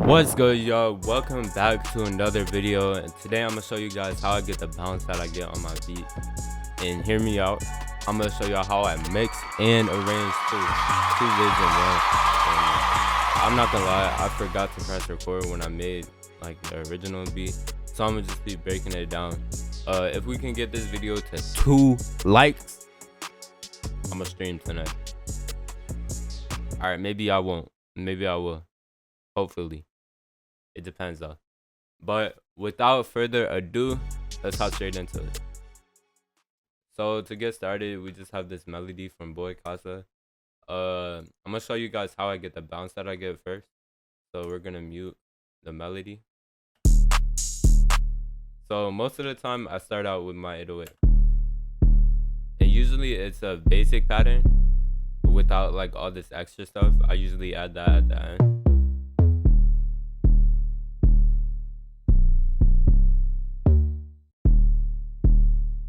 What's good, y'all? Welcome back to another video, and today I'm gonna show you guys how I get the bounce that I get on my beat. And hear me out, I'm gonna show y'all how I mix and arrange two vids in one. And I'm not gonna lie, I forgot to press record when I made like the original beat, so I'm gonna just be breaking it down. If we can get this video to 2 likes, I'm gonna stream tonight. All right, maybe I won't, maybe I will, hopefully. It depends though. But without further ado, let's hop straight into it. So to get started, we just have this melody from Boy Casa. I'm gonna show you guys how I get the bounce that I get first. So we're gonna mute the melody. So most of the time I start out with my 808. And usually it's a basic pattern without like all this extra stuff. I usually add that at the end.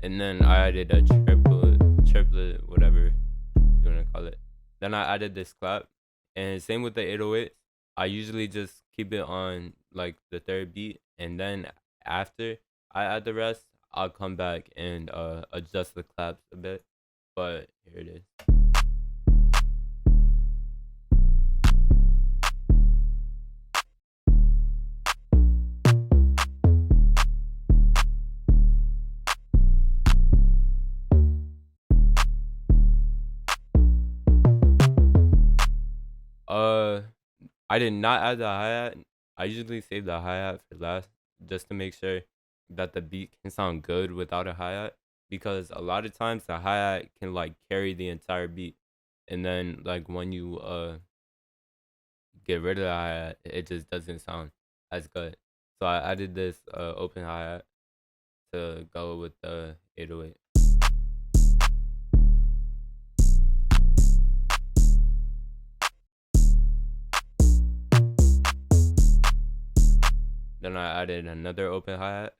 And then I added a triplet, whatever you wanna call it. Then I added this clap, and same with the 808. I usually just keep it on like the third beat, and then after I add the rest, I'll come back and adjust the claps a bit. But here it is. I did not add the hi-hat. I usually save the hi-hat for last just to make sure that the beat can sound good without a hi-hat, because a lot of times the hi-hat can like carry the entire beat, and then like when you get rid of the hi-hat, it just doesn't sound as good. So I added this open hi-hat to go with the 808. Then I added another open hi-hat.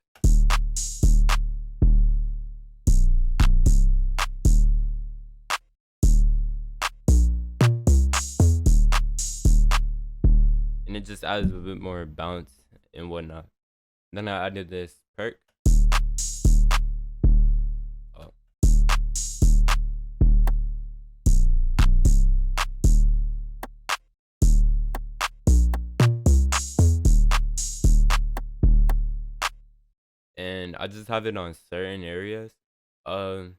And it just adds a bit more bounce and whatnot. Then I added this perk. Oh. And I just have it on certain areas. You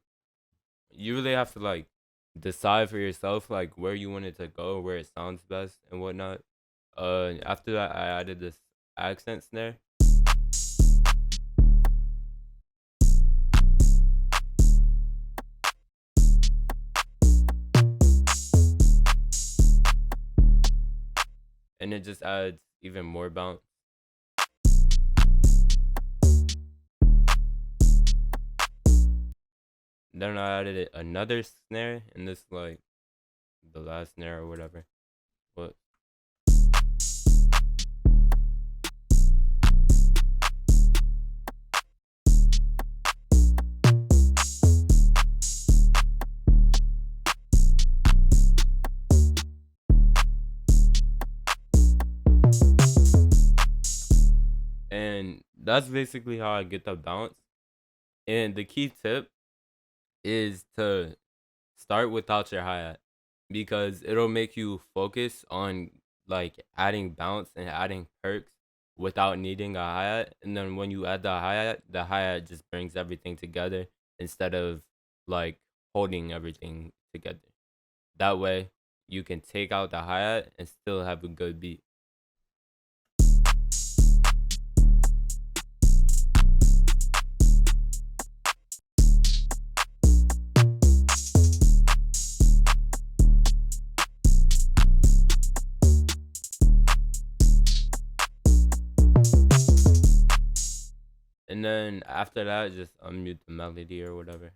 really have to like decide for yourself like where you want it to go, where it sounds best and whatnot. After that, I added this accent snare. And it just adds even more bounce. Then I added another snare, and this like the last snare or whatever. But and that's basically how I get the bounce. And the key tip is to start without your hi-hat, because it'll make you focus on like adding bounce and adding perks without needing a hi-hat. And then when you add the hi-hat just brings everything together instead of like holding everything together. That way you can take out the hi-hat and still have a good beat. And then after that, just unmute the melody or whatever.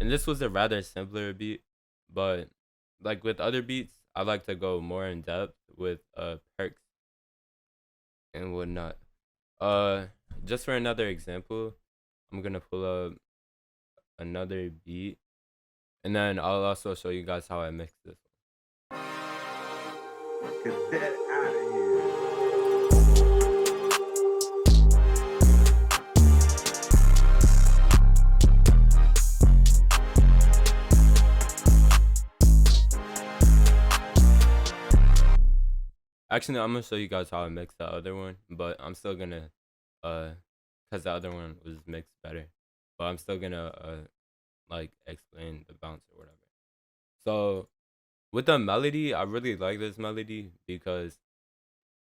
And this was a rather simpler beat, but like with other beats, I like to go more in depth with perks and whatnot. Just for another example, I'm gonna pull up another beat, and then I'll also show you guys how I mix this. Cadet out of here. Actually, I'm gonna show you guys how I mix the other one, but I'm still gonna cause the other one was mixed better. But I'm still gonna like explain the bounce or whatever. So with the melody, I really like this melody because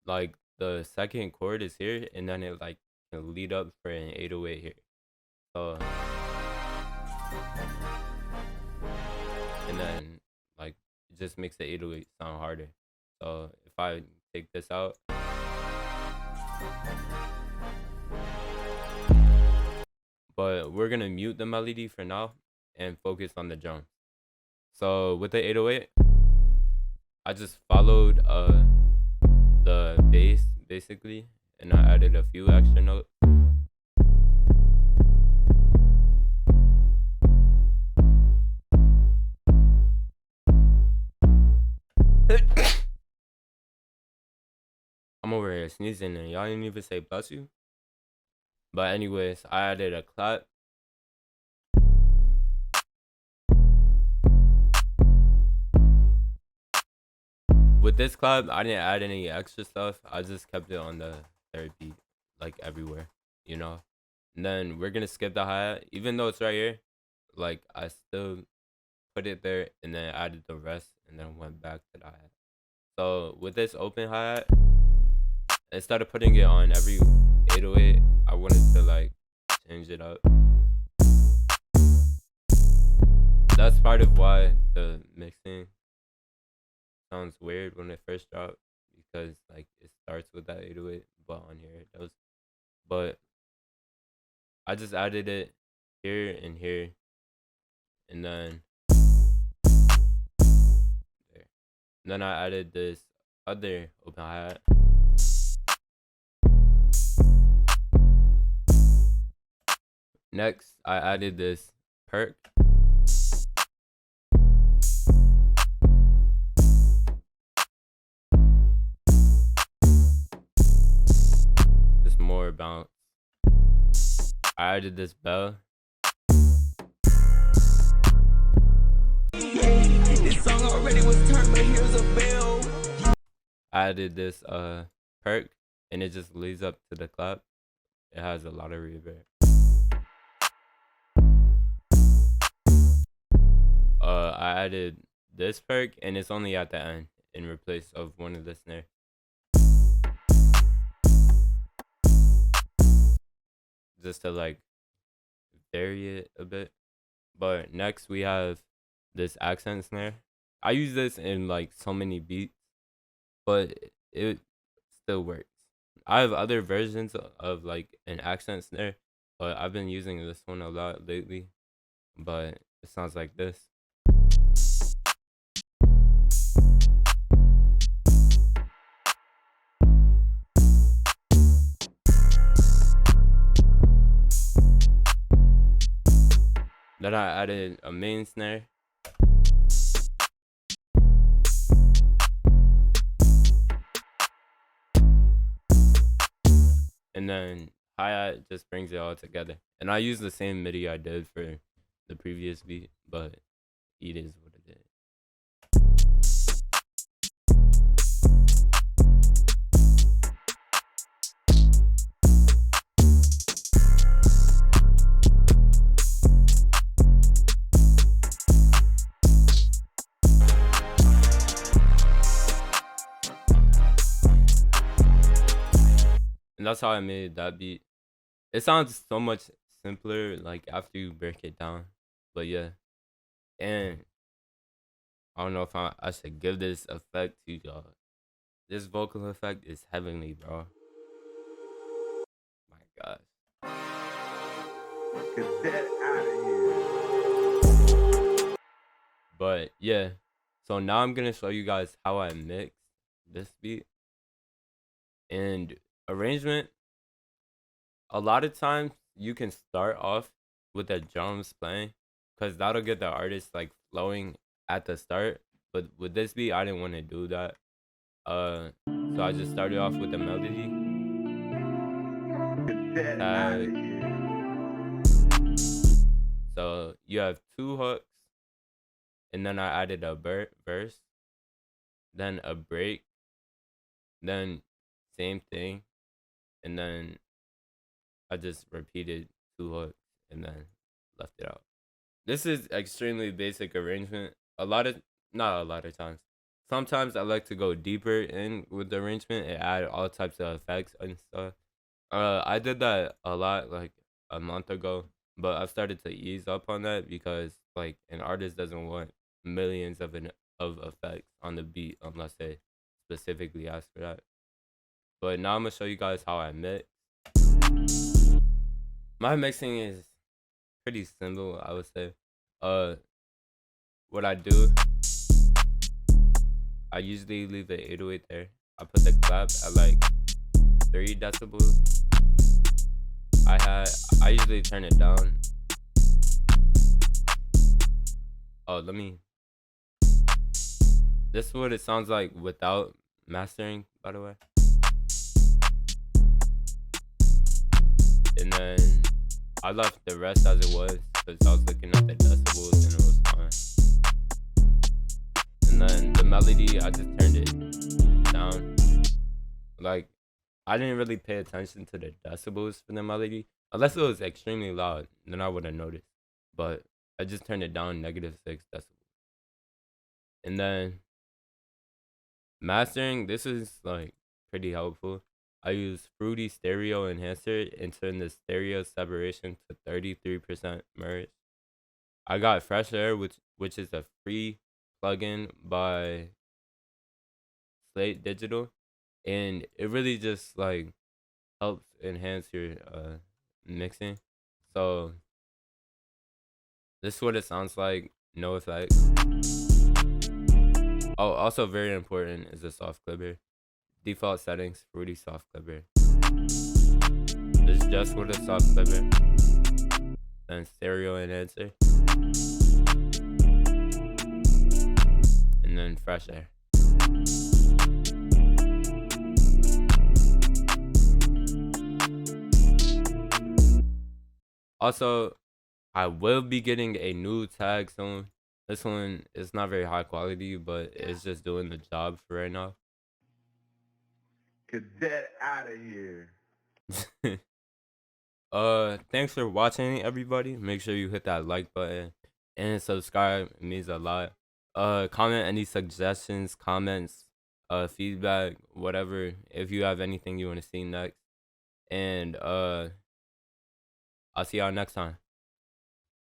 like the second chord is here and then it like can lead up for an 808 here. So and then like it just makes the 808 sound harder. So if I take this out, but we're gonna mute the melody for now and focus on the drums. So with the 808, I just followed the bass basically, and I added a few extra notes. I'm over here sneezing and y'all didn't even say bless you. But anyways, I added a clap. With this clap, I didn't add any extra stuff. I just kept it on the third beat, like everywhere, you know. And then we're gonna skip the hi-hat, even though it's right here. Like I still put it there and then added the rest and then went back to the hi-hat. So with this open hi-hat, instead of putting it on every 808, I wanted to like change it up. That's part of why the mixing sounds weird when it first dropped, because like it starts with that 808, but on here it does. But I just added it here and here, and then there. And then I added this other open hi-hat. Next, I added this perc. Just more bounce. I added this bell. This song already was turned, but here's a bell. I added this perc, and it just leads up to the clap. It has a lot of reverb. I added this perc, and it's only at the end in replace of one of the snare. Just to like vary it a bit. But next we have this accent snare. I use this in like so many beats, but it still works. I have other versions of like an accent snare, but I've been using this one a lot lately. But it sounds like this. Then I added a main snare. And then hi-hat just brings it all together. And I use the same MIDI I did for the previous beat, but it is what it is. And that's how I made that beat. It sounds so much simpler like after you break it down. But yeah. And I don't know if I should give this effect to y'all. This vocal effect is heavenly, bro. My gosh. Cadet out of here. But yeah. So now I'm gonna show you guys how I mix this beat. And arrangement, a lot of times you can start off with the drums playing, because that'll get the artist like flowing at the start. But with this beat, I didn't want to do that. So I just started off with the melody Get out of tag. here. So you have 2 hooks, and then I added a verse, then a break, then same thing, and then I just repeated 2 hooks and then left it out. This is extremely basic arrangement. Not a lot of times. Sometimes I like to go deeper in with the arrangement and add all types of effects and stuff. I did that a lot like a month ago, but I've started to ease up on that because like an artist doesn't want millions of effects on the beat unless they specifically ask for that. But now I'm gonna show you guys how I mix. My mixing is pretty simple, I would say. Uh, what I do, I usually leave the 808 there. I put the clap at like 3 decibels. I usually turn it down. Oh, this is what it sounds like without mastering, by the way. And then I left the rest as it was because I was looking at the decibels and it was fine. And then the melody, I just turned it down. Like, I didn't really pay attention to the decibels for the melody. Unless it was extremely loud, then I would have noticed. But I just turned it down -6 decibels. And then mastering, this is like pretty helpful. I use Fruity Stereo Enhancer and turn the stereo separation to 33% merge. I got Fresh Air, which is a free plugin by Slate Digital, and it really just like helps enhance your mixing. So this is what it sounds like, no effects. Oh, also very important is the soft clipper. Default settings, Fruity soft clipper. This is just with a soft clipper. Then stereo enhancer. And then Fresh Air. Also, I will be getting a new tag soon. This one is not very high quality, but it's just doing the job for right now. Get out of here. Thanks for watching, everybody. Make sure you hit that like button and subscribe. It means a lot. Comment any suggestions, comments, feedback, whatever. If you have anything you want to see next, and I'll see y'all next time.